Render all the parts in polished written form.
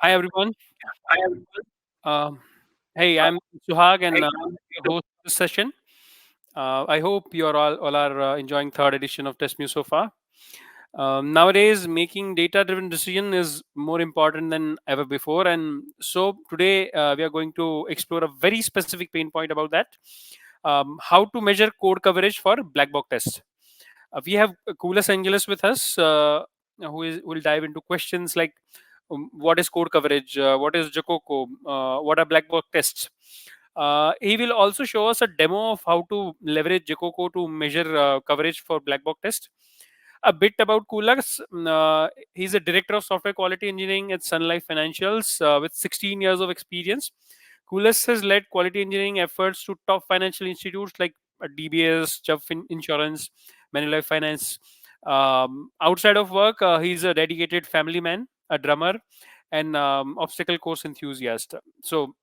Hi everyone. Um, hey, I'm Suhag and your host of this session. I hope you are all are enjoying third edition of TestMu so far. Nowadays, making data-driven decision is more important than ever before, and so today we are going to explore a very specific pain point about that: how to measure code coverage for black box tests. We have Kulas Angeles with us, who will dive into questions like what is code coverage, what is JaCoCo, what are black box tests. He will also show us a demo of how to leverage JaCoCo to measure coverage for black box test. A bit about Kulas. He's a director of software quality engineering at Sun Life Financials with 16 years of experience. Kulas has led quality engineering efforts to top financial institutes like DBS, Chubb Insurance, Manulife Finance. Outside of work, he's a dedicated family man, a drummer, and obstacle course enthusiast. So,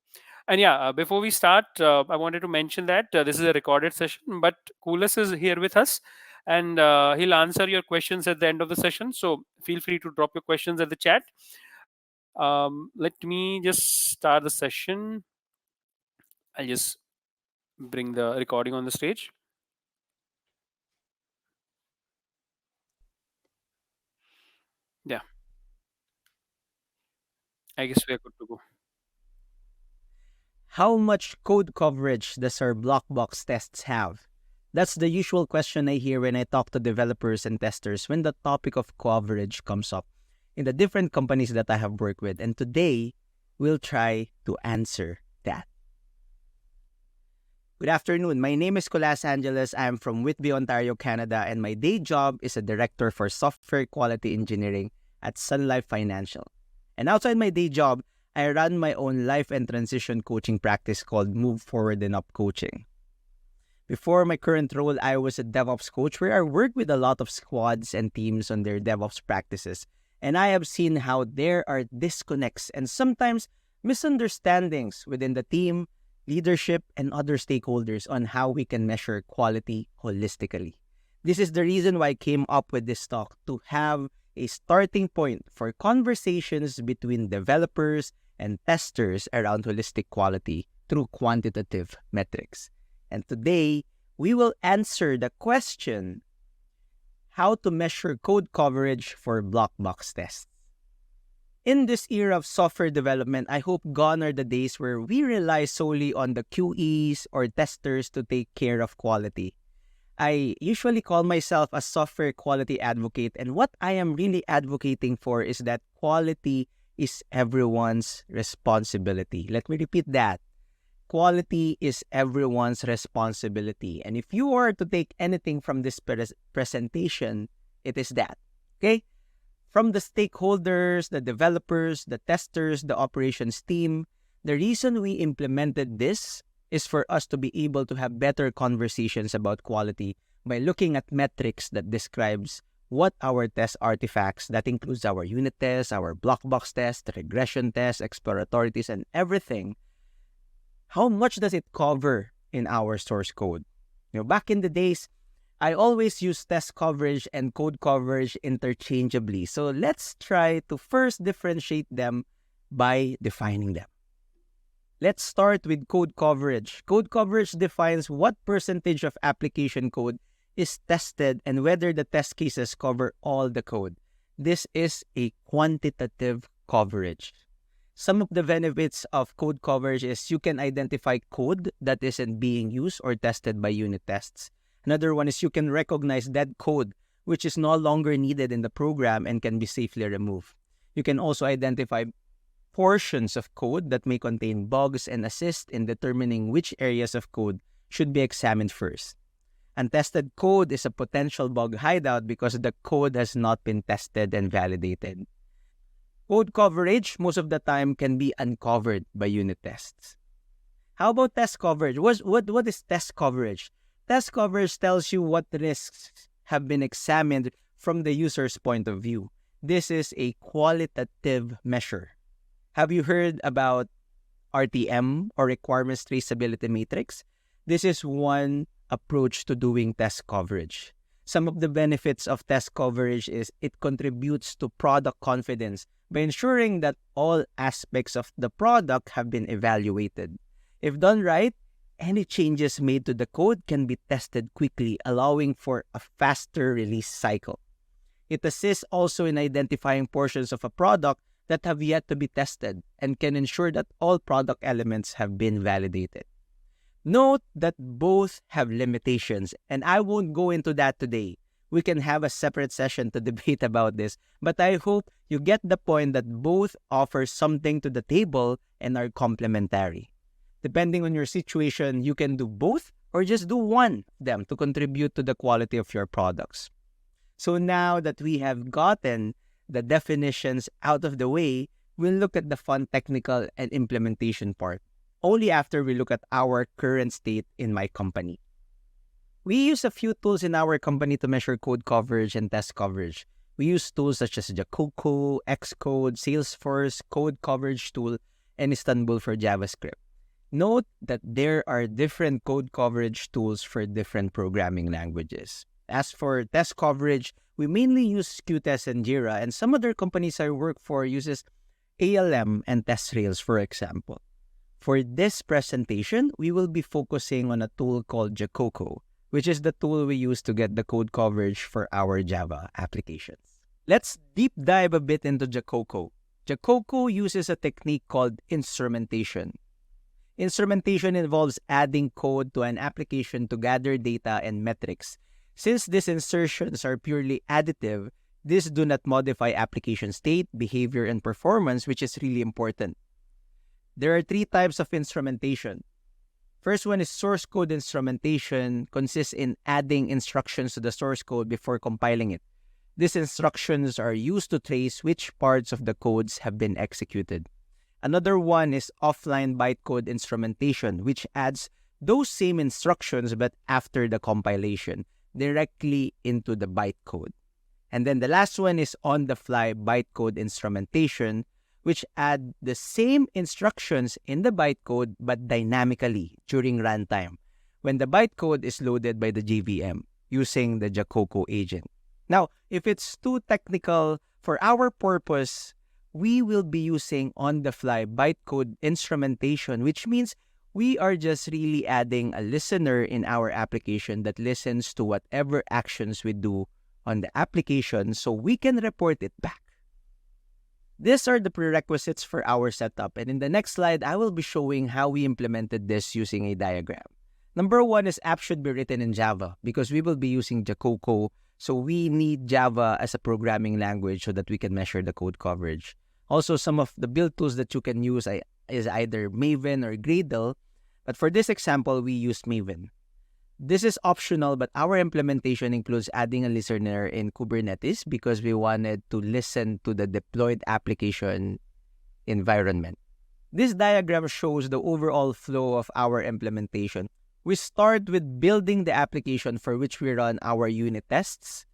and yeah, before we start, I wanted to mention that this is a recorded session, but Kulas is here with us and he'll answer your questions at the end of the session. So feel free to drop your questions at the chat. Let me just start the session. I'll just bring the recording on the stage. Yeah, I guess we're good to go. How much code coverage does our Blackbox tests have? That's the usual question I hear when I talk to developers and testers when the topic of coverage comes up in the different companies that I have worked with. And today, we'll try to answer that. Good afternoon. My name is Kulas Angeles. I am from Whitby, Ontario, Canada, and my day job is a director for software quality engineering at Sun Life Financial. And outside my day job, I run my own life and transition coaching practice called Move Forward and Up Coaching. Before my current role, I was a DevOps coach where I worked with a lot of squads and teams on their DevOps practices. And I have seen how there are disconnects and sometimes misunderstandings within the team, leadership, and other stakeholders on how we can measure quality holistically. This is the reason why I came up with this talk, to have a starting point for conversations between developers and testers around holistic quality through quantitative metrics. And today, we will answer the question, how to measure code coverage for black box tests. In this era of software development, I hope gone are the days where we rely solely on the QEs or testers to take care of quality. I usually call myself a software quality advocate, and what I am really advocating for is that quality is everyone's responsibility. Let me repeat that. Quality is everyone's responsibility. And if you are to take anything from this presentation, it is that. Okay? From the stakeholders, the developers, the testers, the operations team, the reason we implemented this is for us to be able to have better conversations about quality by looking at metrics that describes what our test artifacts, that includes our unit tests, our black box tests, regression tests, exploratory tests, and everything. How much does it cover in our source code? Back in the days, I always use test coverage and code coverage interchangeably. So let's try to first differentiate them by defining them. Let's start with code coverage. Code coverage defines what percentage of application code is tested and whether the test cases cover all the code. This is a quantitative coverage. Some of the benefits of code coverage is you can identify code that isn't being used or tested by unit tests. Another one is you can recognize dead code which is no longer needed in the program and can be safely removed. You can also identify portions of code that may contain bugs and assist in determining which areas of code should be examined first. Untested code is a potential bug hideout because the code has not been tested and validated. Code coverage, most of the time, can be uncovered by unit tests. How about test coverage? What is test coverage? Test coverage tells you what risks have been examined from the user's point of view. This is a qualitative measure. Have you heard about RTM, or requirements traceability matrix? This is one approach to doing test coverage. Some of the benefits of test coverage is it contributes to product confidence by ensuring that all aspects of the product have been evaluated. If done right, any changes made to the code can be tested quickly, allowing for a faster release cycle. It assists also in identifying portions of a product that have yet to be tested and can ensure that all product elements have been validated. Note that both have limitations, and I won't go into that today. We can have a separate session to debate about this, but I hope you get the point that both offer something to the table and are complementary. Depending on your situation, you can do both or just do one of them to contribute to the quality of your products. So now that we have gotten the definitions out of the way, we'll look at the fun technical and implementation part, only after we look at our current state in my company. We use a few tools in our company to measure code coverage and test coverage. We use tools such as JaCoCo, Xcode, Salesforce, Code Coverage Tool, and Istanbul for JavaScript. Note that there are different code coverage tools for different programming languages. As for test coverage, we mainly use Qtest and Jira, and some other companies I work for uses ALM and TestRails, for example. For this presentation, we will be focusing on a tool called JaCoCo, which is the tool we use to get the code coverage for our Java applications. Let's deep dive a bit into JaCoCo. JaCoCo uses a technique called instrumentation. Instrumentation involves adding code to an application to gather data and metrics. Since these insertions are purely additive, these do not modify application state, behavior, and performance, which is really important. There are three types of instrumentation. First one is source code instrumentation, consists in adding instructions to the source code before compiling it. These instructions are used to trace which parts of the codes have been executed. Another one is offline bytecode instrumentation, which adds those same instructions but after the compilation, directly into the bytecode. And then the last one is on-the-fly bytecode instrumentation, which add the same instructions in the bytecode but dynamically during runtime when the bytecode is loaded by the JVM using the JaCoCo agent. Now, if it's too technical for our purpose, we will be using on-the-fly bytecode instrumentation, which means we are just really adding a listener in our application that listens to whatever actions we do on the application so we can report it back. These are the prerequisites for our setup, and in the next slide, I will be showing how we implemented this using a diagram. Number one is app should be written in Java because we will be using JaCoCo, so we need Java as a programming language so that we can measure the code coverage. Also, some of the build tools that you can use is either Maven or Gradle, but for this example, we used Maven. This is optional, but our implementation includes adding a listener in Kubernetes because we wanted to listen to the deployed application environment. This diagram shows the overall flow of our implementation. We start with building the application for which we run our unit tests,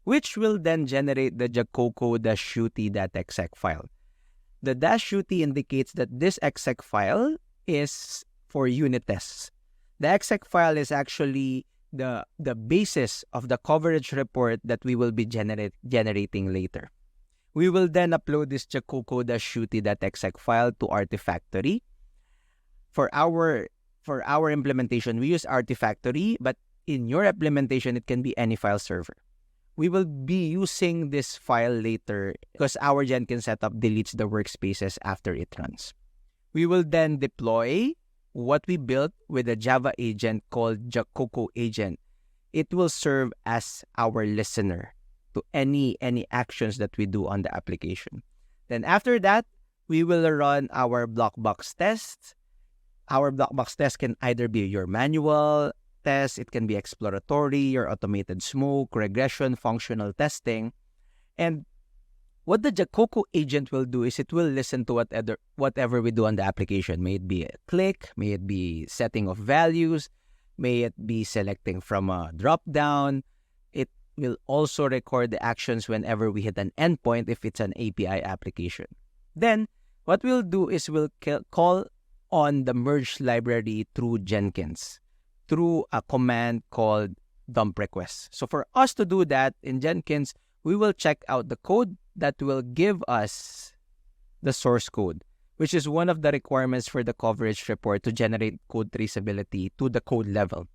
which will then generate the JaCoCo-UT.exec file. The -UT indicates that this exec file is for unit tests. The exec file is actually the basis of the coverage report that we will be generating later. We will then upload this JaCoCo-UT.exec file to Artifactory. For our implementation, we use Artifactory, but in your implementation, it can be any file server. We will be using this file later because our Jenkins setup deletes the workspaces after it runs. We will then deploy what we built with a Java agent called JaCoCo agent. It will serve as our listener to any actions that we do on the application. Then after that, we will run our Blackbox tests. Our Blackbox test can either be your manual test, it can be exploratory, your automated smoke, regression, functional testing. And what the JaCoCo agent will do is it will listen to whatever we do on the application. May it be a click, may it be setting of values, may it be selecting from a drop-down. It will also record the actions whenever we hit an endpoint if it's an API application. Then, what we'll do is we'll call on the merge library through Jenkins, through a command called dump request. So for us to do that in Jenkins, we will check out the code that will give us the source code, which is one of the requirements for the coverage report to generate code traceability to the code level,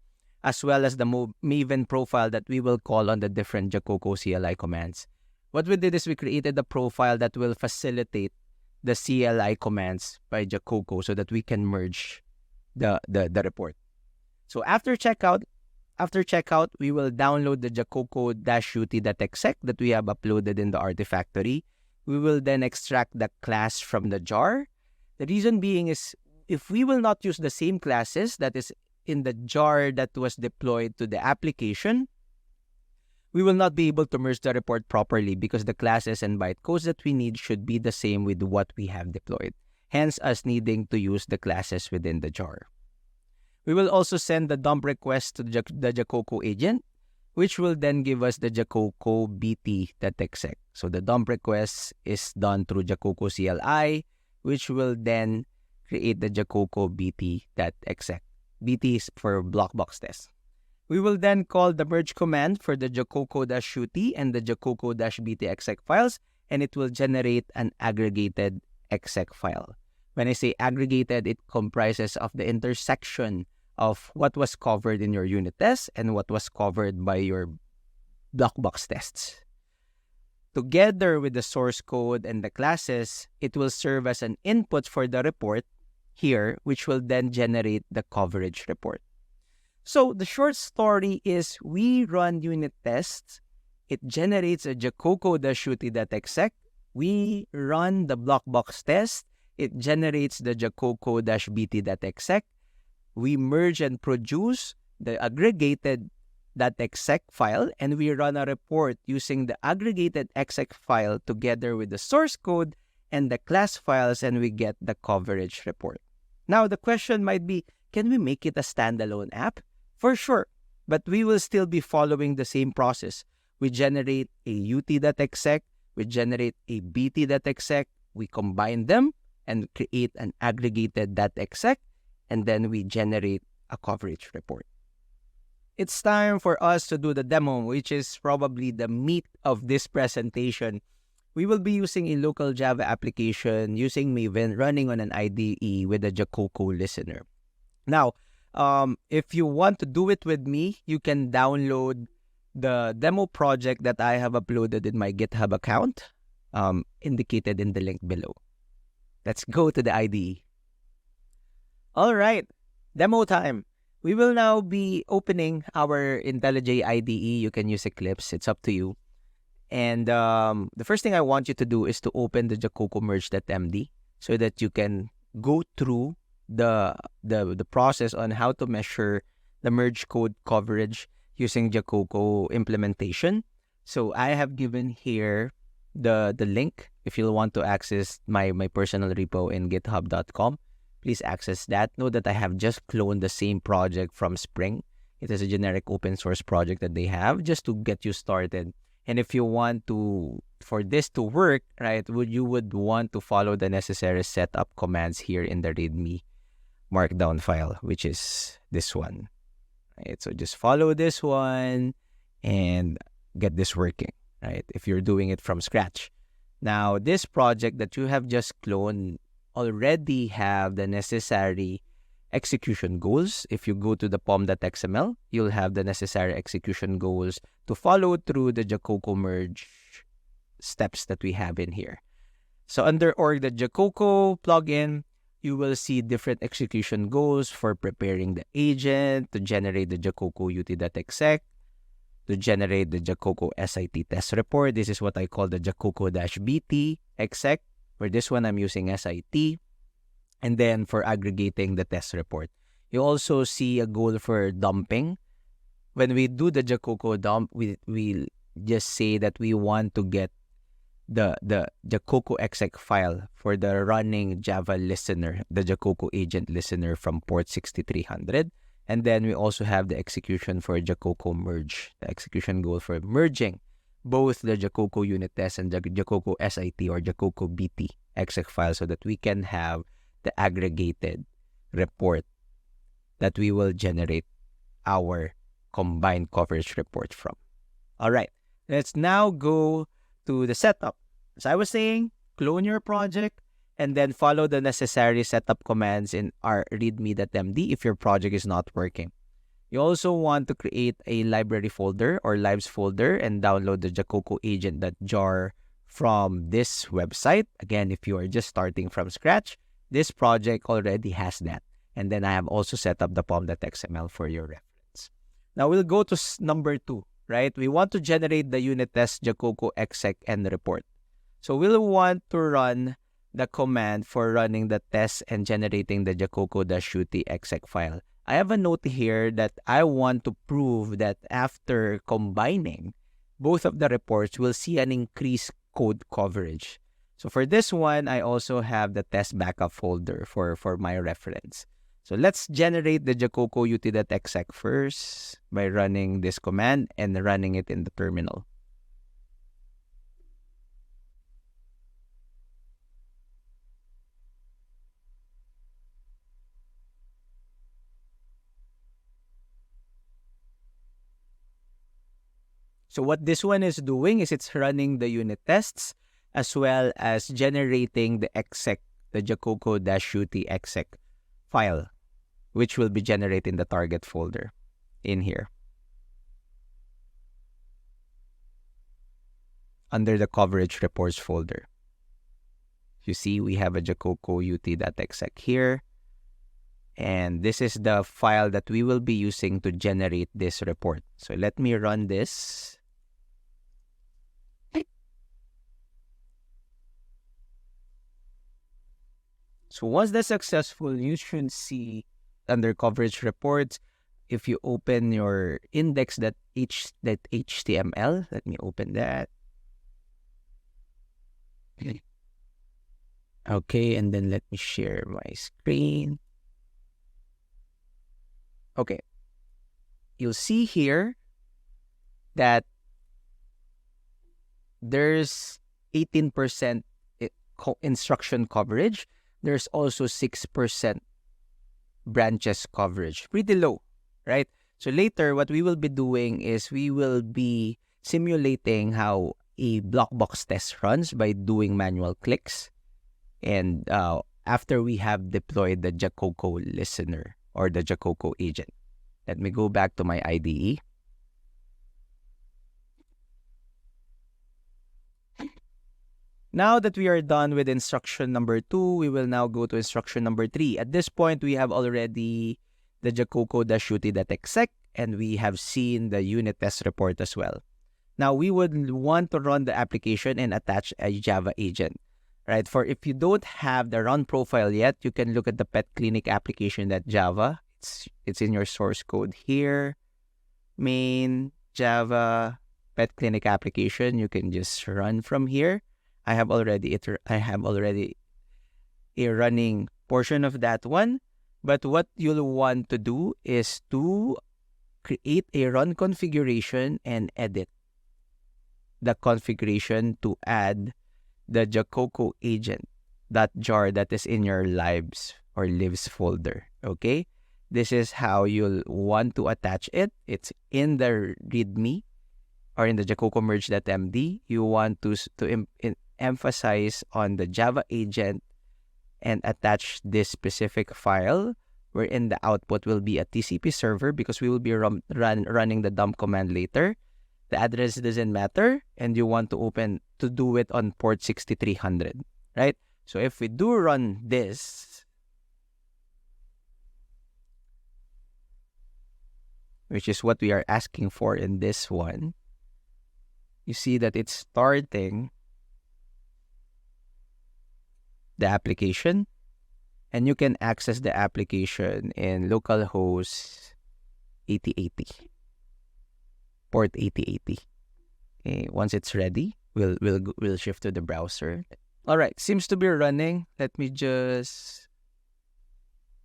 as well as the Maven profile that we will call on the different JaCoCo CLI commands. What we did is we created a profile that will facilitate the CLI commands by JaCoCo so that we can merge the report. So after checkout, we will download the JaCoCo-ut.exec that we have uploaded in the Artifactory. We will then extract the class from the jar. The reason being is if we will not use the same classes that is in the jar that was deployed to the application, we will not be able to merge the report properly because the classes and bytecodes that we need should be the same with what we have deployed. Hence, us needing to use the classes within the jar. We will also send the dump request to the JaCoCo agent, which will then give us the JaCoCo BT.exec. So the dump request is done through JaCoCo CLI, which will then create the JaCoCo BT.exec. BT is for Blackbox test. We will then call the merge command for the JaCoCo-ut and the JaCoCo-BT.exec files, and it will generate an aggregated exec file. When I say aggregated, it comprises of the intersection of what was covered in your unit test and what was covered by your Blackbox tests. Together with the source code and the classes, it will serve as an input for the report here, which will then generate the coverage report. So the short story is we run unit tests. It generates a JaCoCo-ut.exec. We run the Blackbox test. It generates the JaCoCo-BT.exec. We merge and produce the aggregated .exec file, and we run a report using the aggregated exec file together with the source code and the class files, and we get the coverage report. Now, the question might be, can we make it a standalone app? For sure, but we will still be following the same process. We generate a UT.exec, we generate a BT.exec, we combine them and create an aggregated .exec, and then we generate a coverage report. It's time for us to do the demo, which is probably the meat of this presentation. We will be using a local Java application using Maven running on an IDE with a JaCoCo listener. Now, if you want to do it with me, you can download the demo project that I have uploaded in my GitHub account, indicated in the link below. Let's go to the IDE. All right, demo time. We will now be opening our IntelliJ IDE. You can use Eclipse. It's up to you. And the first thing I want you to do is to open the JaCoCo merge.md so that you can go through the process on how to measure the merge code coverage using JaCoCo implementation. So I have given here the link if you'll want to access my personal repo in github.com. Please access that. Note that I have just cloned the same project from Spring. It is a generic open source project that they have just to get you started. And if you want for this to work, right, you would want to follow the necessary setup commands here in the README markdown file, which is this one. Right? So just follow this one and get this working, right? If you're doing it from scratch. Now, this project that you have just cloned already have the necessary execution goals. If you go to the pom.xml, you'll have the necessary execution goals to follow through the JaCoCo merge steps that we have in here. So under the JaCoCo plugin, you will see different execution goals for preparing the agent, to generate the JaCoCo UT.exec, to generate the JaCoCo SIT test report. This is what I call the JaCoCo-BT exec. For this one, I'm using SIT. And then for aggregating the test report. You also see a goal for dumping. When we do the JaCoCo dump, we just say that we want to get the JaCoCo exec file for the running Java listener, the JaCoCo agent listener from port 6300. And then we also have the execution for JaCoCo merge, the execution goal for merging both the JaCoCo unit test and the JaCoCo SIT or JaCoCo BT exec file so that we can have the aggregated report that we will generate our combined coverage report from. All right, let's now go to the setup. As I was saying, clone your project and then follow the necessary setup commands in our readme.md if your project is not working. You also want to create a library folder or lives folder and download the JaCoCo agent.jar from this website. Again, if you are just starting from scratch, this project already has that. And then I have also set up the pom.xml for your reference. Now we'll go to number 2, right? We want to generate the unit test JaCoCo exec and report. So we'll want to run the command for running the test and generating the JaCoCo-UT exec file. I have a note here that I want to prove that after combining both of the reports, we'll see an increased code coverage. So for this one, I also have the test backup folder for my reference. So let's generate the JaCoCo-UT.exec first by running this command and running it in the terminal. So what this one is doing is it's running the unit tests as well as generating the exec, the JaCoCo-UT exec file, which will be generated in the target folder in here under the coverage reports folder. You see, we have a JaCoCo-UT.exec here. And this is the file that we will be using to generate this report. So let me run this. So once that's successful, you should see under coverage reports, if you open your index.html, let me open that. Okay, and then let me share my screen. Okay, you'll see here that there's 18% instruction coverage. There's also 6% branches coverage. Pretty low, right? So later, what we will be doing is we will be simulating how a Blackbox test runs by doing manual clicks. And after we have deployed the JaCoCo listener or the JaCoCo agent. Let me go back to my IDE. Now that we are done with instruction number 2, we will now go to instruction number 3. At this point, we have already the JaCoCo-UT.exec and we have seen the unit test report as well. Now, we would want to run the application and attach a Java agent, right? For if you don't have the run profile yet, you can look at the pet clinic application.java. It's in your source code here. Main Java pet clinic application. You can just run from here. I have already a running portion of that one. But what you'll want to do is to create a run configuration and edit the configuration to add the JaCoCo agent.jar that is in your lives or lives folder. Okay, this is how you'll want to attach it. It's in the README or in the JaCoCo merge.md. You want to emphasize on the Java agent and attach this specific file wherein the output will be a TCP server because we will be running the dump command later. The address doesn't matter and you want to do it on port 6300, right? So if we do run this, which is what we are asking for in this one, you see that it's starting the application, and you can access the application in localhost 8080, port 8080. Okay, once it's ready, we'll shift to the browser. All right, seems to be running. Let me just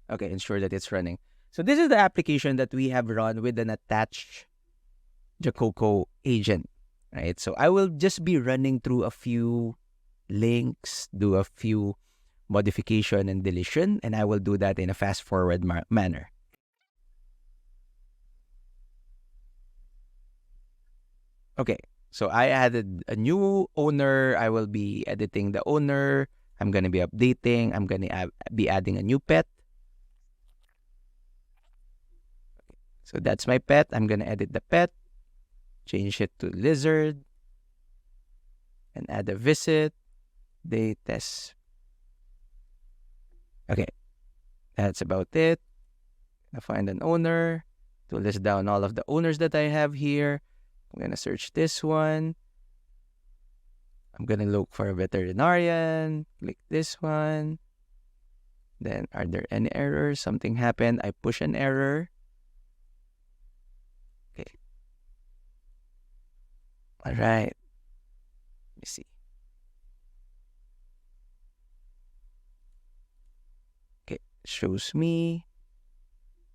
ensure that it's running. So this is the application that we have run with an attached JaCoCo agent, right? So I will just be running through a few links, do a few modification and deletion, and I will do that in a fast forward manner. Okay, so I added a new owner. I will be editing the owner. I'm going to be updating. I'm going to be adding a new pet. So that's my pet. I'm going to edit the pet, change it to lizard, and add a visit, day test. Okay, that's about it. I find an owner to list down all of the owners that I have here. I'm going to search this one. I'm going to look for a veterinarian. Click this one. Then, are there any errors? Something happened. I push an error. Okay. All right. Let me see. Okay. Shows me.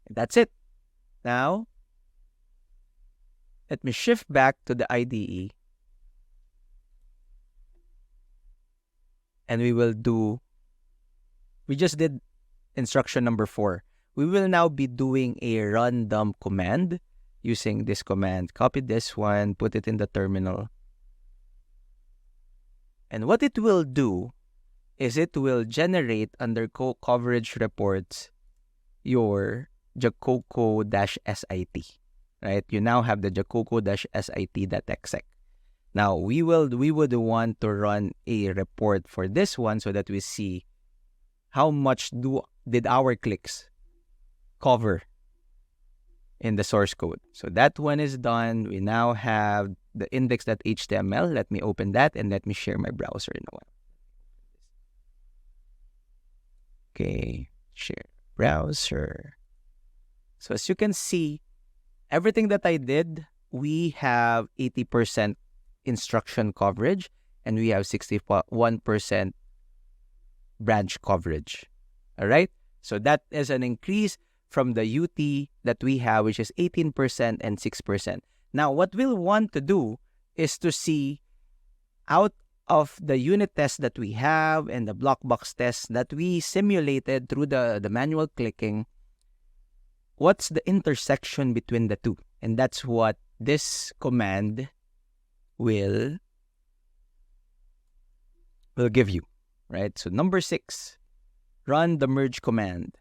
That's it. Now, let me shift back to the IDE. And we just did instruction number 4. We will now be doing a random command using this command. Copy this one, put it in the terminal. And what it will do is it will generate under coverage reports your JaCoCo-SIT, right? You now have the JaCoCo-SIT.exec. Now, we would want to run a report for this one so that we see how much did our clicks cover in the source code. So that one is done. We now have the index.html. Let me open that and let me share my browser in a while. Okay, share browser. So as you can see, everything that I did, we have 80% instruction coverage and we have 61% branch coverage. All right? So that is an increase from the UT that we have, which is 18% and 6%. Now, what we'll want to do is to see out of the unit test that we have and the Blackbox test that we simulated through the manual clicking, what's the intersection between the two? And that's what this command will give you, right? So number 6, run the merge command.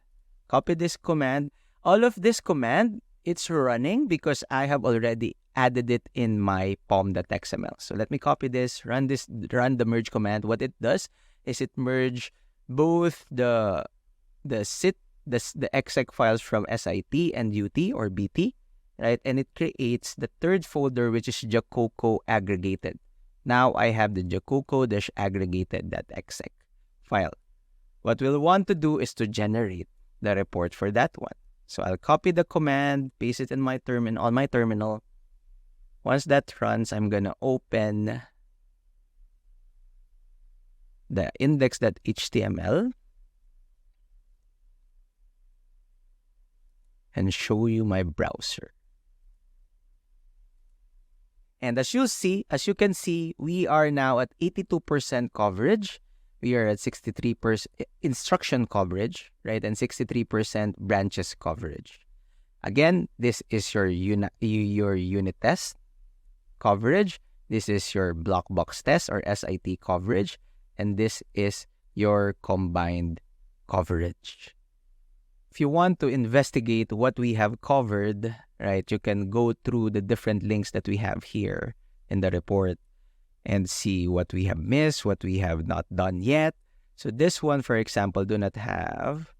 Copy this command. All of this command, it's running because I have already added it in my pom.xml. So let me copy this, run the merge command. What it does is it merge both the exec files from SIT and UT or BT, right? And it creates the third folder, which is JaCoCo aggregated. Now I have the JaCoCo-aggregated.exec file. What we'll want to do is to generate the report for that one. So I'll copy the command, paste it in my on my terminal. Once that runs, I'm gonna open the index.html and show you my browser. And as you can see, we are now at 82% coverage. We are at 63% instruction coverage, right? And 63% branches coverage. Again, this is your unit test coverage. This is your Blackbox test or SIT coverage. And this is your combined coverage. If you want to investigate what we have covered, right, you can go through the different links that we have here in the report and see what we have missed, what we have not done yet. So this one, for example, do not have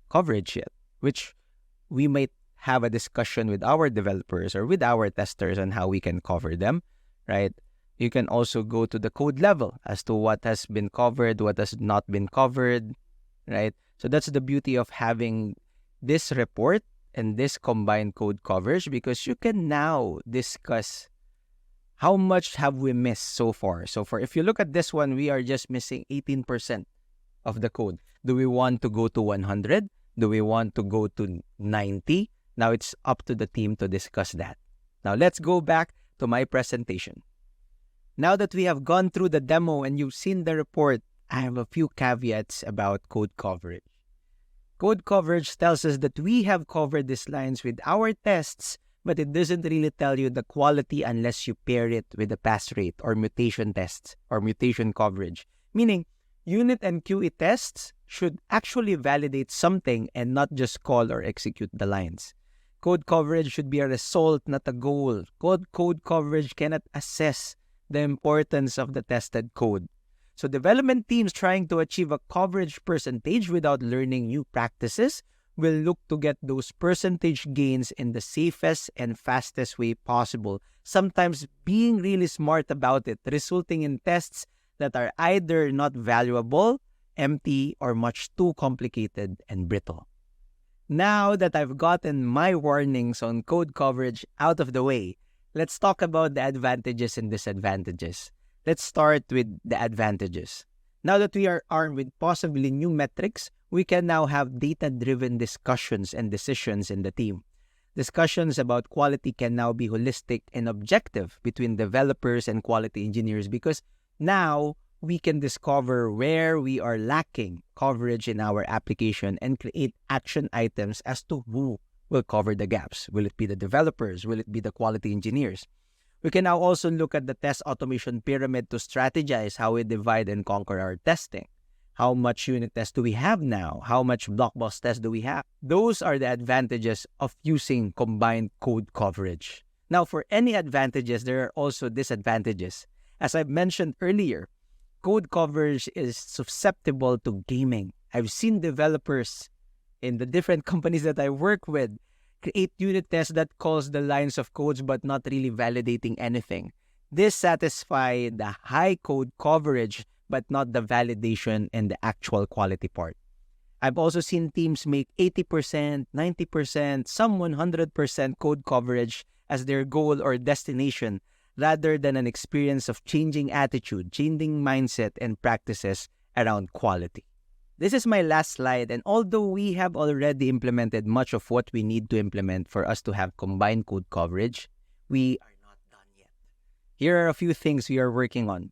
coverage yet, which we might have a discussion with our developers or with our testers on how we can cover them, right? You can also go to the code level as to what has been covered, what has not been covered, right? So that's the beauty of having this report and this combined code coverage, because you can now discuss how much have we missed so far. So if you look at this one, we are just missing 18% of the code. Do we want to go to 100? Do we want to go to 90? Now it's up to the team to discuss that. Now let's go back to my presentation. Now that we have gone through the demo and you've seen the report, I have a few caveats about code coverage. Code coverage tells us that we have covered these lines with our tests, but it doesn't really tell you the quality unless you pair it with the pass rate or mutation tests or mutation coverage. Meaning, unit and QE tests should actually validate something and not just call or execute the lines. Code coverage should be a result, not a goal. Code coverage cannot assess the importance of the tested code. So development teams trying to achieve a coverage percentage without learning new practices will look to get those percentage gains in the safest and fastest way possible, sometimes being really smart about it, resulting in tests that are either not valuable, empty, or much too complicated and brittle. Now that I've gotten my warnings on code coverage out of the way, let's talk about the advantages and disadvantages. Let's start with the advantages. Now that we are armed with possibly new metrics, we can now have data-driven discussions and decisions in the team. Discussions about quality can now be holistic and objective between developers and quality engineers because now we can discover where we are lacking coverage in our application and create action items as to who will cover the gaps. Will it be the developers? Will it be the quality engineers? We can now also look at the test automation pyramid to strategize how we divide and conquer our testing. How much unit test do we have now? How much Blackbox test do we have? Those are the advantages of using combined code coverage. Now, for any advantages, there are also disadvantages. As I've mentioned earlier, code coverage is susceptible to gaming. I've seen developers in the different companies that I work with create unit tests that calls the lines of codes but not really validating anything. This satisfies the high code coverage but not the validation and the actual quality part. I've also seen teams make 80%, 90%, some 100% code coverage as their goal or destination rather than an experience of changing attitude, changing mindset, and practices around quality. This is my last slide, and although we have already implemented much of what we need to implement for us to have combined code coverage, we are not done yet. Here are a few things we are working on.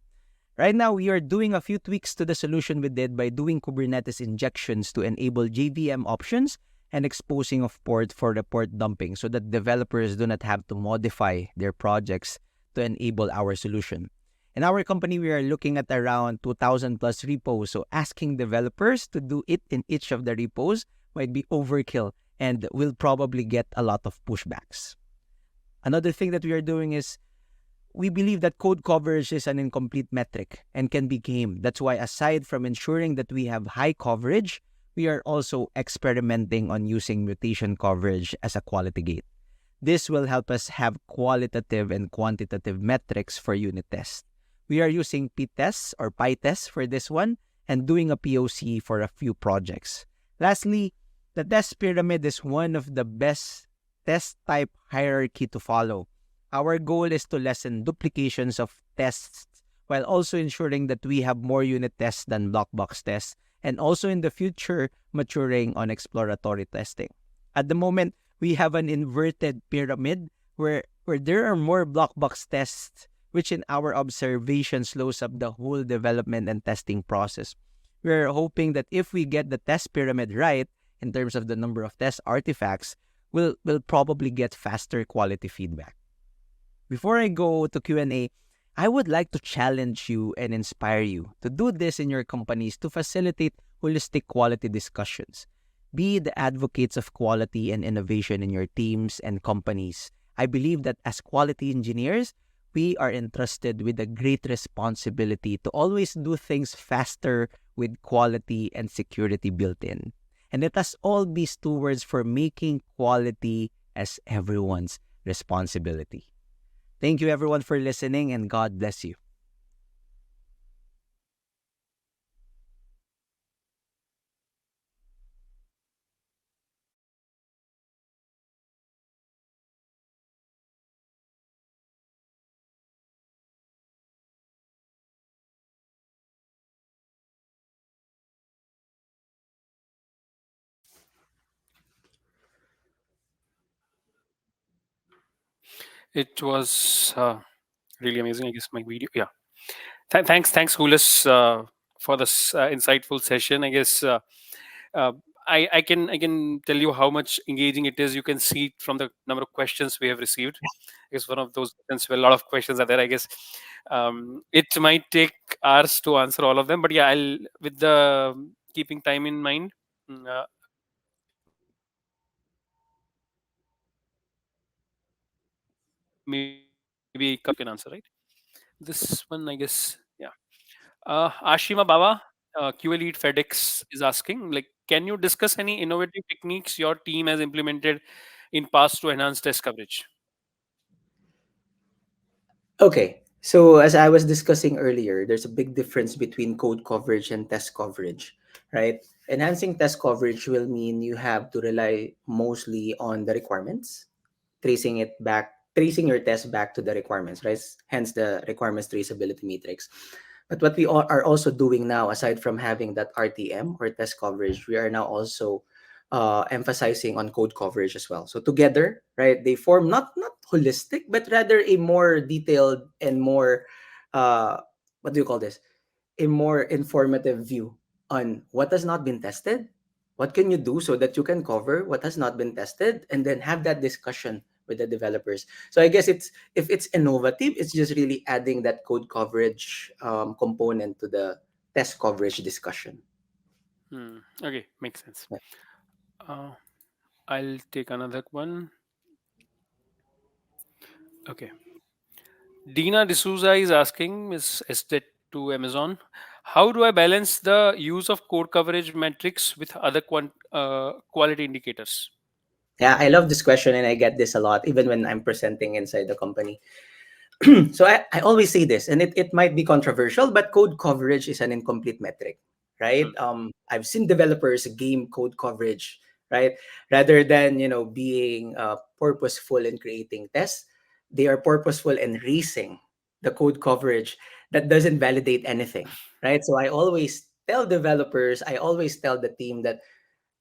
Right now, we are doing a few tweaks to the solution we did by doing Kubernetes injections to enable JVM options and exposing of port for report dumping so that developers do not have to modify their projects to enable our solution. In our company, we are looking at around 2,000 plus repos, so asking developers to do it in each of the repos might be overkill and will probably get a lot of pushbacks. Another thing that we are doing is we believe that code coverage is an incomplete metric and can be gamed. That's why aside from ensuring that we have high coverage, we are also experimenting on using mutation coverage as a quality gate. This will help us have qualitative and quantitative metrics for unit tests. We are using p-tests or PyTests for this one and doing a POC for a few projects. Lastly, the test pyramid is one of the best test type hierarchy to follow. Our goal is to lessen duplications of tests while also ensuring that we have more unit tests than Blackbox tests and also in the future maturing on exploratory testing. At the moment, we have an inverted pyramid where there are more Blackbox tests which in our observation slows up the whole development and testing process. We're hoping that if we get the test pyramid right, in terms of the number of test artifacts, we'll probably get faster quality feedback. Before I go to Q&A, I would like to challenge you and inspire you to do this in your companies to facilitate holistic quality discussions. Be the advocates of quality and innovation in your teams and companies. I believe that as quality engineers, we are entrusted with a great responsibility to always do things faster with quality and security built in. And let us all be stewards for making quality as everyone's responsibility. Thank you everyone for listening and God bless you. It was really amazing. I guess my video, yeah. Thanks, Kulas, for this insightful session. I guess I can tell you how much engaging it is. You can see it from the number of questions we have received. It's one of those questions where a lot of questions are there. I guess it might take hours to answer all of them, but yeah, I'll with the keeping time in mind. Maybe a couple of them I can answer, right? This one, I guess, yeah. Ashima Baba, QA lead FedEx, is asking, like, can you discuss any innovative techniques your team has implemented in past to enhance test coverage? Okay. So as I was discussing earlier, there's a big difference between code coverage and test coverage, right? Enhancing test coverage will mean you have to rely mostly on the requirements, tracing your test back to the requirements, right? Hence the requirements traceability matrix. But what we are also doing now, aside from having that RTM or test coverage, we are now also emphasizing on code coverage as well. So together, right, they form not holistic, but rather a more detailed and more what do you call this? A more informative view on what has not been tested, what can you do so that you can cover what has not been tested, and then have that discussion with the developers. So I guess it's if it's innovative, it's just really adding that code coverage component to the test coverage discussion. Okay, makes sense. Yeah. Uh, I'll take another one. Okay. Dina D'Souza is asking, is estate to Amazon, how do I balance the use of code coverage metrics with other quality indicators? Yeah, I love this question and I get this a lot, even when I'm presenting inside the company. So I always say this, and it might be controversial, but code coverage is an incomplete metric, right? Hmm. I've seen developers game code coverage, right? Rather than being purposeful in creating tests, they are purposeful in racing the code coverage that doesn't validate anything, right? So I always tell developers, I always tell the team that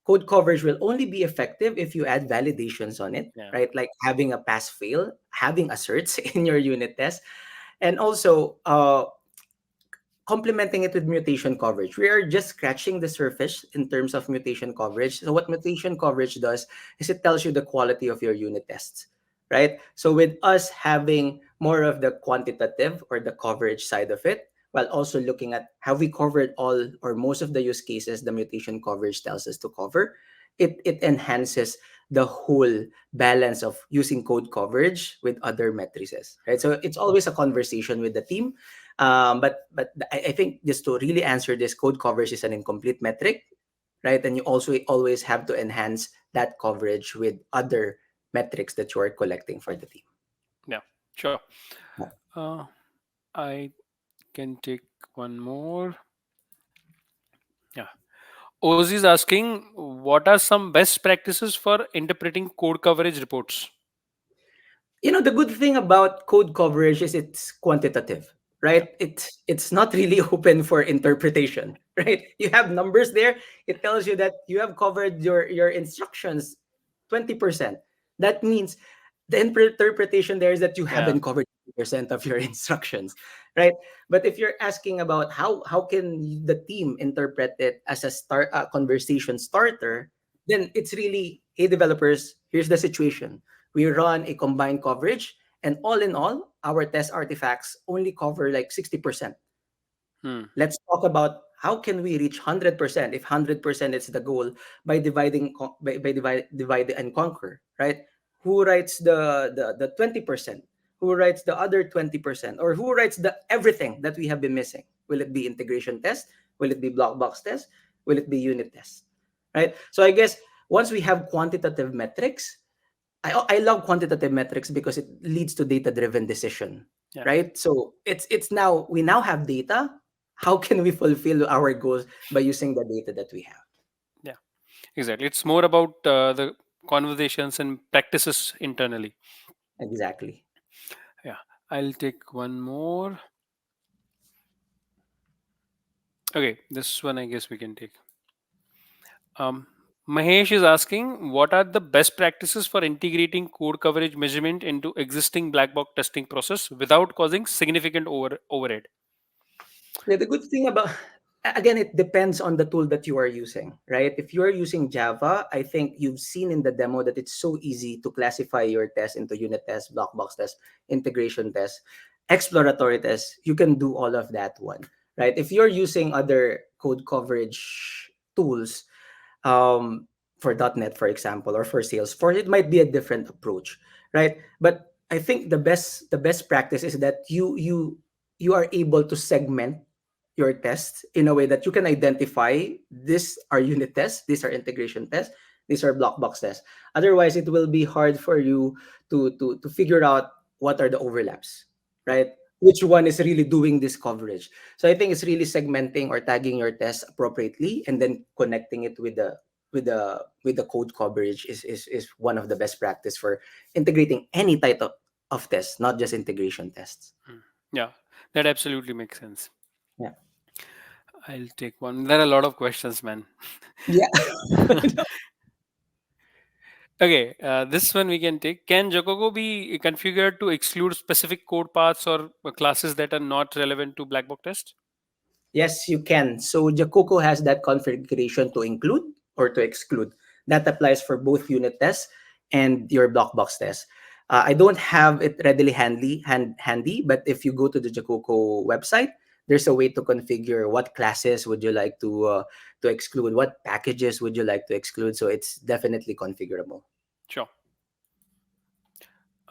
code coverage will only be effective if you add validations on it, Yeah. right? Like having a pass fail, having asserts in your unit test, and also complementing it with mutation coverage. We are just scratching the surface in terms of mutation coverage. So what mutation coverage does is it tells you the quality of your unit tests, right? So with us having more of the quantitative or the coverage side of it, while also looking at have we covered all or most of the use cases the mutation coverage tells us to cover, it enhances the whole balance of using code coverage with other matrices, right? So it's always a conversation with the team, but I think just to really answer this, code coverage is an incomplete metric, right? And you also always have to enhance that coverage with other metrics that you are collecting for the team. Yeah, sure. Yeah. Uh, I can take one more. Yeah. Oz is asking, what are some best practices for interpreting code coverage reports? The good thing about code coverage is it's quantitative, Yeah. right? It's not really open for interpretation, right? You have numbers there. It tells you that you have covered your instructions 20%. That means the interpretation there is that you Yeah. haven't covered 20% of your instructions, right? But if you're asking about how can the team interpret it as a conversation starter, then it's really, hey developers, here's the situation. We run a combined coverage, and all in all, our test artifacts only cover like 60%. Hmm. Let's talk about how can we reach 100% if 100% is the goal by divide and conquer, right? Who writes the 20%? Who writes the other 20%? Or who writes the everything that we have been missing? Will it be integration test? Will it be block box test? Will it be unit test? Right? So I guess once we have quantitative metrics, I love quantitative metrics because it leads to data-driven decision, Yeah. right? So it's now we now have data. How can we fulfill our goals by using the data that we have? Yeah. Exactly. It's more about the conversations and practices internally. Exactly. Yeah. I'll take one more. Okay. This one, I guess we can take. Um, Mahesh is asking, what are the best practices for integrating code coverage measurement into existing black box testing process without causing significant overhead? Yeah, the good thing about again, it depends on the tool that you are using, right? If you are using Java, I think you've seen in the demo that it's so easy to classify your test into unit test, block box test, integration test, exploratory test. You can do all of that one, right? If you're using other code coverage tools, um, for .NET, for example, or for Salesforce, it might be a different approach, right? But I think the best practice is that you are able to segment your tests in a way that you can identify these are unit tests, these are integration tests, these are block box tests. Otherwise, it will be hard for you to figure out what are the overlaps, right? Which one is really doing this coverage. So I think it's really segmenting or tagging your tests appropriately and then connecting it with the code coverage is one of the best practice for integrating any type of tests, not just integration tests. Yeah, that absolutely makes sense. Yeah. I'll take one. There are a lot of questions, man. Yeah. Okay, this one we can take. Can JaCoCo be configured to exclude specific code paths or classes that are not relevant to black box test? Yes, you can. So JaCoCo has that configuration to include or to exclude. That applies for both unit tests and your block box test. I don't have it readily handy, but if you go to the JaCoCo website, there's a way to configure what classes would you like to exclude, what packages would you like to exclude. So it's definitely configurable. Sure.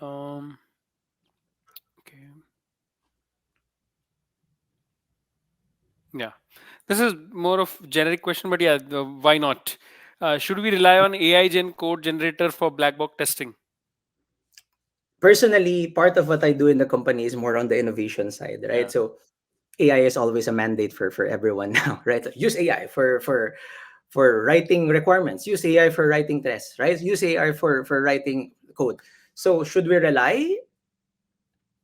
Um, okay. Yeah. This is more of generic question, but yeah, why not? Should we rely on AI gen code generator for black box testing? Personally, part of what I do in the company is more on the innovation side, right? Yeah. So AI is always a mandate for everyone now, right? Use AI for writing requirements. Use AI for writing tests, right? Use AI for writing code. So should we rely?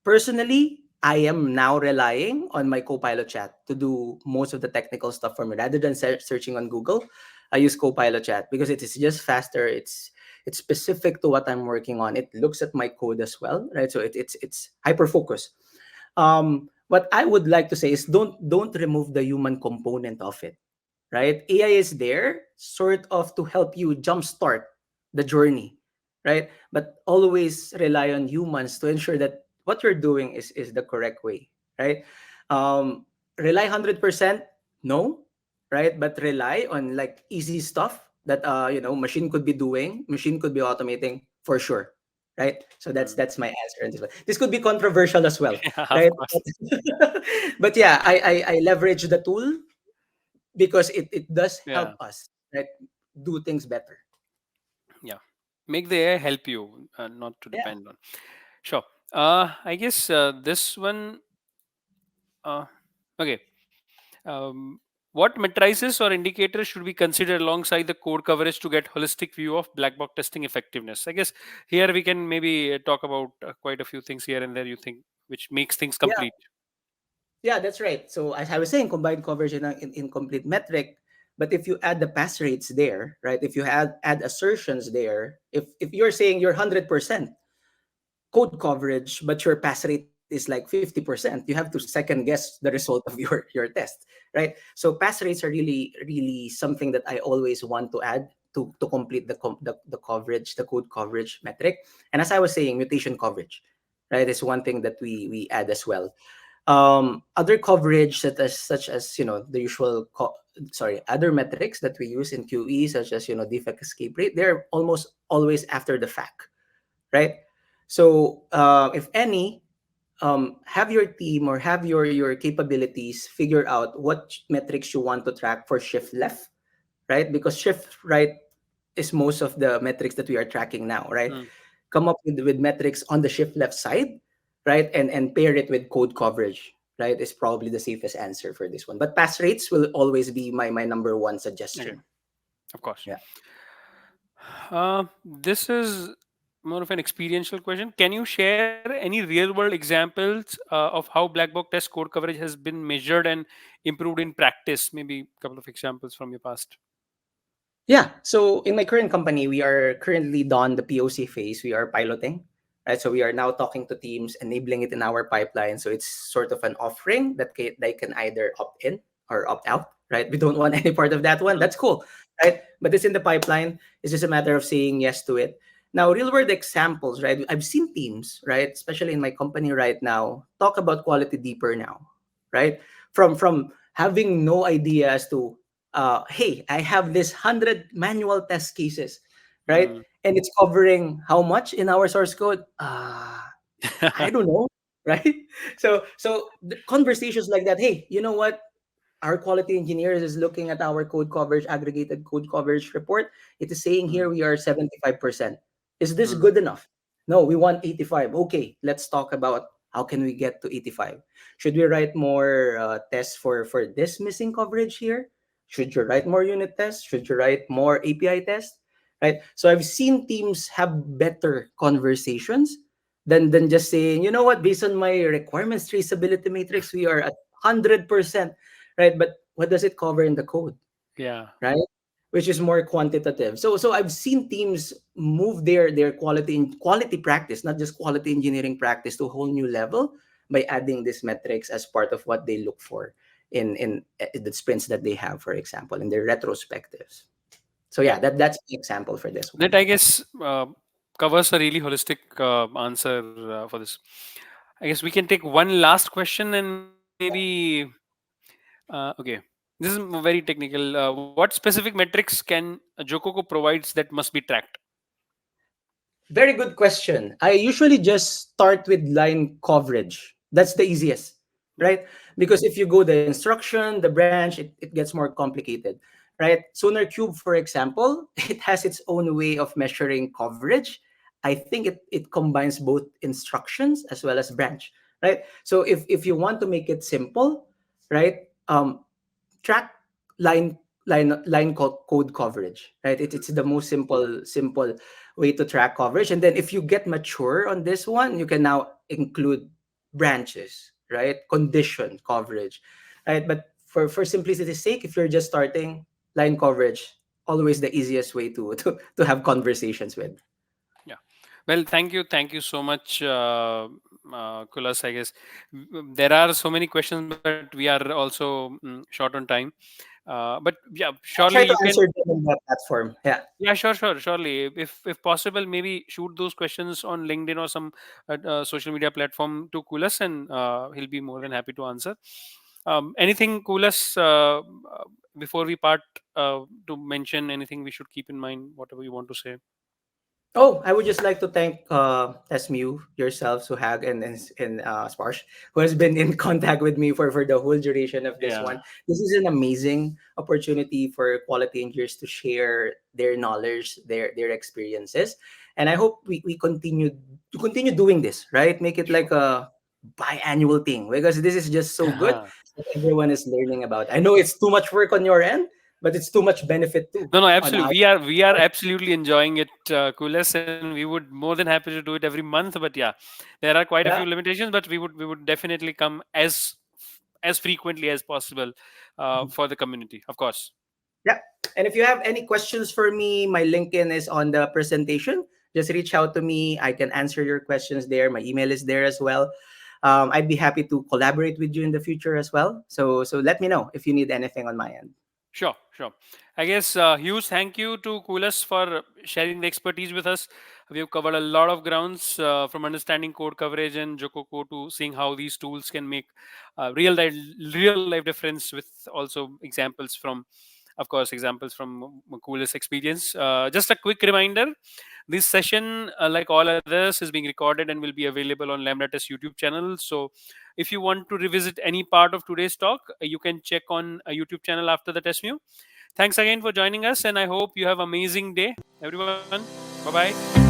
Personally, I am now relying on my Copilot chat to do most of the technical stuff for me. Rather than searching on Google, I use Copilot chat because it is just faster. It's specific to what I'm working on. It looks at my code as well, right? So it's hyper focus. What I would like to say is don't remove the human component of it, right? AI is there sort of to help you jumpstart the journey, right? But always rely on humans to ensure that what you're doing is the correct way, right? Rely 100%, no, right? But rely on like easy stuff that machine could be doing, machine could be automating for sure, right? So that's Mm. that's my answer on this one. This could be controversial as well, Yeah, of right? course. But yeah, I leverage the tool because it does Yeah. help us, right, do things better. Yeah. Make the AI help you, not to Yeah. depend on. Sure. I guess this one. Uh, okay. Um, what matrices or indicators should we consider alongside the code coverage to get holistic view of black box testing effectiveness? I guess here we can maybe talk about quite a few things here and there. You think which makes things Yeah. complete? Yeah, that's right. So as I was saying, combined coverage and an incomplete metric. But if you add the pass rates there, right? If you add assertions there, if you're saying you're 100% code coverage, but your pass rate is like 50%, you have to second guess the result of your test, right? So pass rates are really something that I always want to add to complete the coverage, the code coverage metric. And as I was saying, mutation coverage, right, is one thing that we add as well. Other coverage such as the usual other metrics that we use in QE, such as defect escape rate, they're almost always after the fact, right? So if any, have your team or have your capabilities figure out what metrics you want to track for shift left, right? Because shift right is most of the metrics that we are tracking now, right? Mm. Come up with metrics on the shift left side, right? And pair it with code coverage, right? Is probably the safest answer for this one. But pass rates will always be my number one Okay, suggestion. of course. Yeah. This is more of an experiential question. Can you share any real world examples of how black box test code coverage has been measured and improved in practice? Maybe a couple of examples from your past. Yeah. So in my current company, we are currently done the POC phase. We are piloting, right? So we are now talking to teams, enabling it in our pipeline. So it's sort of an offering that they can either opt in or opt out, right? We don't want any part of that one. Mm, That's cool, right? But it's in the pipeline. It's just a matter of saying yes to it. Now, real world examples, right? I've seen teams, right, especially in my company right now, talk about quality deeper now, right? From having no idea as to, hey, I have this 100 manual test cases, right? mm. And it's covering how much in our source code? I don't know, right? So the conversations like that, hey, you know what? Our quality engineers is looking at our code coverage, aggregated code coverage report. It is saying Mm, here we are 75%. Is this mm, good enough? No, we want 85. Okay, let's talk about how can we get to 85. Should we write more tests for this missing coverage here? Should you write more unit tests? Should you write more API tests? Right. So I've seen teams have better conversations than just saying, you know what, based on my requirements traceability matrix, we are at 100%, right? But what does it cover in the code, yeah. right? Which is more quantitative. So I've seen teams move their quality practice, not just quality engineering practice, to a whole new level by adding these metrics as part of what they look for in the sprints that they have, for example, in their retrospectives. So Yeah. yeah, that's the example for this That one. I guess covers a really holistic answer for this. I guess we can take one last question and maybe okay. This is very technical. What specific metrics can JaCoCo provides that must be tracked? Very good question. I usually just start with line coverage. That's the easiest, Yeah. right? Because if you go the instruction, the branch, it gets more complicated, right? Sonar Cube, for example, it has its own way of measuring coverage. I think it combines both instructions as well as branch, right? So if you want to make it simple, right? Track line code coverage, right? It's the most simple way to track coverage. And then if you get mature on this one, you can now include branches, right? Condition coverage, right? But for simplicity's sake, if you're just starting, line coverage, always the easiest way to have conversations with. Yeah. Well, thank you so much, Kulas. I guess there are so many questions, but we are also short on time. But yeah, I'll surely try you to can. answer them in that platform. Yeah. Yeah, surely. If possible, maybe shoot those questions on LinkedIn or some social media platform to Kulas, and he'll be more than happy to answer. Anything, Kulas, before we part, to mention anything we should keep in mind, whatever you want to say. Oh, I would just like to thank TestMu, yourself, Suhag, and Sparsh, who has been in contact with me for the whole duration of this Yeah, one. This is an amazing opportunity for quality engineers to share their knowledge, their experiences. And I hope we continue doing this, right? Make it sure. like a biannual thing because this is just so good that everyone is learning about. I know it's too much work on your end, but it's too much benefit too No, on absolutely. our. We are absolutely enjoying it, Kulas, and we would more than happy to do it every month. But yeah, there are quite a few Yeah. limitations, but we would definitely come as frequently as possible for the community, of course. Yeah. And if you have any questions for me, my LinkedIn is on the presentation. Just reach out to me. I can answer your questions there. My email is there as well. I'd be happy to collaborate with you in the future as well. So let me know if you need anything on my end. Sure. I guess huge thank you to Kulas for sharing the expertise with us. We have covered a lot of grounds from understanding code coverage and JaCoCo to seeing how these tools can make real life difference. With also examples from, of course, examples from Kulas experience. Just a quick reminder: this session, like all others, is being recorded and will be available on Lambda Test YouTube channel. So if you want to revisit any part of today's talk, you can check on a YouTube channel after the TestMu. Thanks again for joining us, and I hope you have amazing day, everyone. Bye bye.